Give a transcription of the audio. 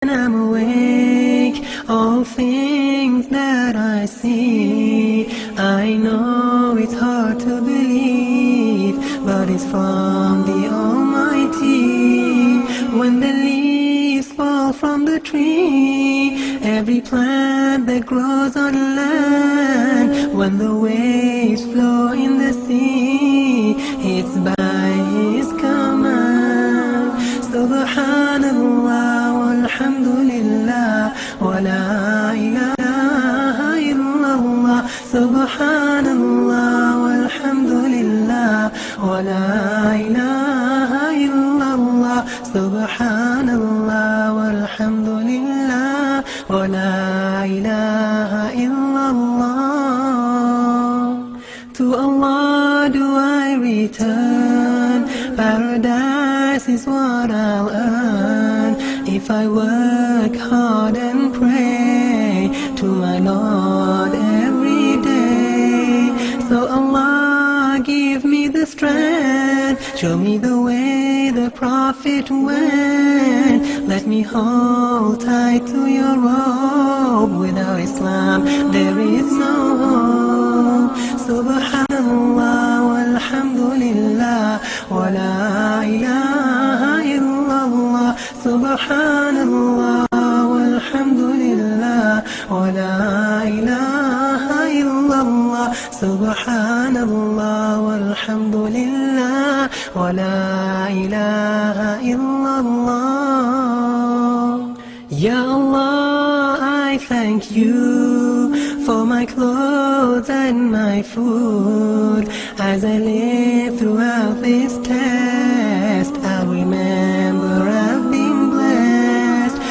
I'm awake, all things that I see, I know it's hard to believe, but it's from the Almighty. When the leaves fall from the tree, every plant that grows on land, when the waves flow in the sea, it's by His command. Subhanallah walhamdulillah wa la ilaha illallah. Subhanallah walhamdulillah wa la ilaha illallah. Subhanallah walhamdulillah wa la ilaha illallah. To Allah do I return, paradise is what I'll earn if I work hard and pray to my Lord every day. So Allah give me the strength, show me the way the Prophet went. Let me hold tight to your robe. Without Islam there is no hope. Subhanallah walhamdulillah wa la ilaha illallah. Subhanallah walhamdulillah wa la ilaha illallah. Subhanallah walhamdulillah wa la ilaha illallah. Ya Allah, I thank you for my clothes and my food as I live throughout this test.